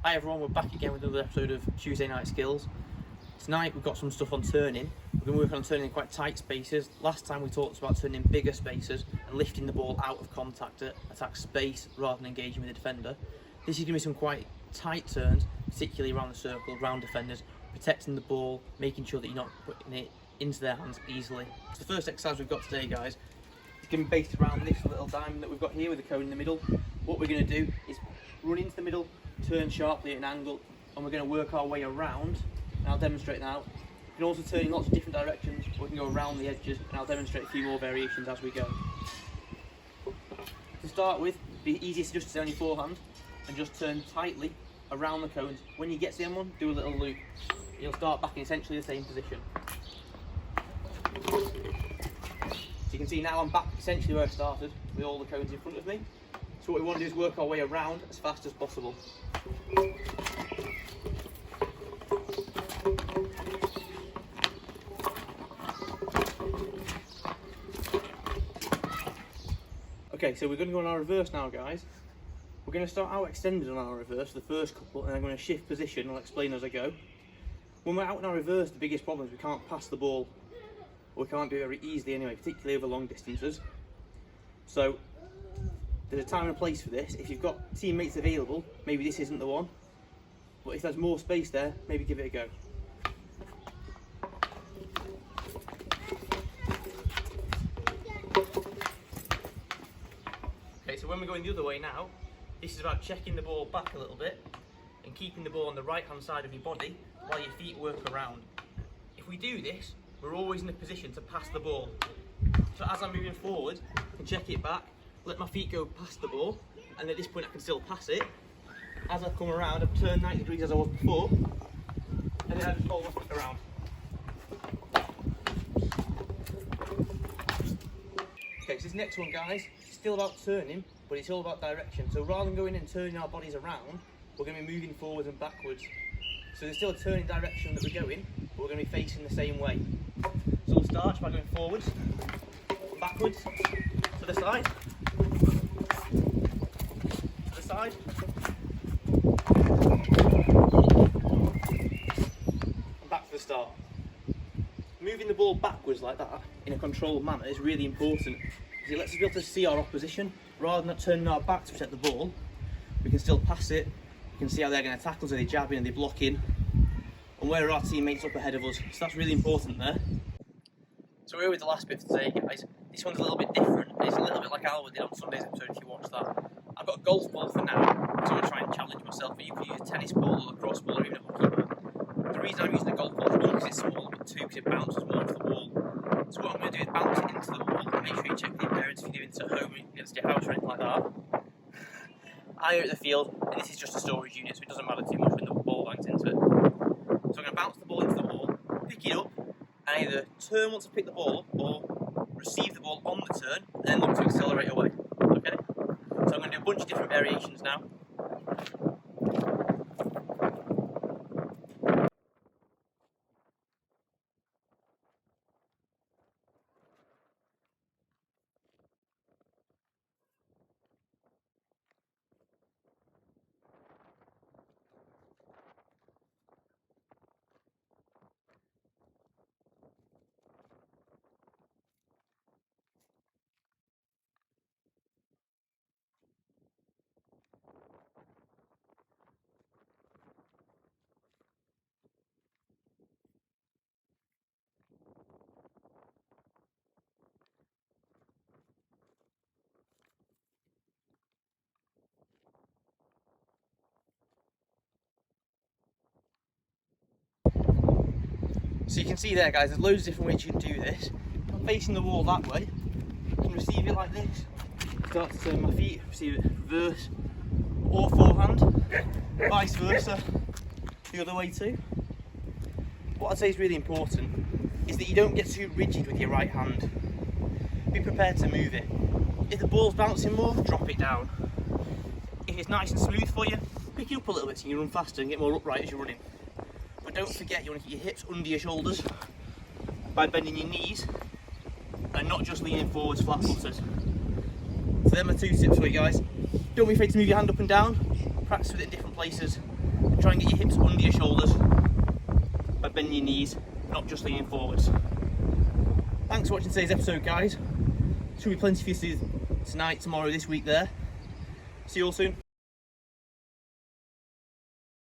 Hi everyone, we're back again with another episode of Tuesday Night Skills. Tonight we've got some stuff on turning. We're going to work on turning in quite tight spaces. Last time we talked about turning in bigger spaces and lifting the ball out of contact to attack space rather than engaging with the defender. This is going to be some quite tight turns, particularly around the circle, around defenders, protecting the ball, making sure that you're not putting it into their hands easily. So the first exercise we've got today, guys, is going to be based around this little diamond that we've got here with the cone in the middle. What we're going to do is run into the middle, turn sharply at an angle, and we're going to work our way around, and I'll demonstrate now. We can also turn in lots of different directions, or we can go around the edges, and I'll demonstrate a few more variations as we go. To start with, it'd be easiest just to stay on your forehand and just turn tightly around the cones. When you get to the end one, do a little loop. You'll start back in essentially the same position. So you can see now I'm back essentially where I started, with all the cones in front of me. So what we want to do is work our way around as fast as possible. Okay, so we're going to go on our reverse now, guys. We're going to start out extended on our reverse, the first couple, and I'm going to shift position. I'll explain as I go. When we're out in our reverse, the biggest problem is we can't pass the ball, or we can't do it very easily anyway, particularly over long distances. So there's a time and a place for this. If you've got teammates available, maybe this isn't the one. But if there's more space there, maybe give it a go. Okay, so when we're going the other way now, this is about checking the ball back a little bit and keeping the ball on the right hand side of your body while your feet work around. If we do this, we're always in a position to pass the ball. So as I'm moving forward, I can check it back, let my feet go past the ball, and at this point I can still pass it. As I come around, I've turned 90 degrees as I was before, and then I just hold my foot around. Okay, so this next one, guys, is still about turning, but it's all about direction. So rather than going and turning our bodies around, we're going to be moving forwards and backwards. So there's still a turning direction that we're going, but we're going to be facing the same way. So we'll start by going forwards, backwards, to the side, to the side, and back to the start. Moving the ball backwards like that in a controlled manner is really important because it lets us be able to see our opposition. Rather than turning our back to protect the ball, we can still pass it. We can see how they're going to tackle, so they're jabbing and they're blocking, and where are our teammates up ahead of us. So that's really important there. So we're with the last bit for today, guys. This one's a little bit different. It's a little bit like Talbot did on Sunday's episode, if you watched that. I've got a golf ball for now, so I'm going to try and challenge myself, but you could use a tennis ball, a lacrosse ball, or even a hockey ball. The reason I'm using a golf ball is one, because it's small, but two, because it bounces more off the wall. So what I'm going to do is bounce it into the wall, and make sure you check with your parents if you're doing it at home against your house or anything like that. I am at the field, and this is just a storage unit, so it doesn't matter too much when the ball bangs into it. So I'm going to bounce the ball into the wall, pick it up, and either turn once I pick the ball, or receive the ball on the turn, and then look to accelerate away. Okay? So I'm going to do a bunch of different variations now. So you can see there, guys, there's loads of different ways you can do this. If I'm facing the wall that way, I can receive it like this. Start to turn my feet, receive it reverse or forehand, vice versa, the other way too. What I'd say is really important is that you don't get too rigid with your right hand. Be prepared to move it. If the ball's bouncing more, drop it down. If it's nice and smooth for you, pick it up a little bit so you can run faster and get more upright as you're running. But don't forget, you want to keep your hips under your shoulders by bending your knees and not just leaning forwards flat footed. So they're my two tips for you guys. Don't be afraid to move your hand up and down, practice with it in different places, Try and get your hips under your shoulders by bending your knees, not just leaning forwards. Thanks for watching today's episode, guys. Should be plenty for you to do tonight, tomorrow, this week there. See you all soon.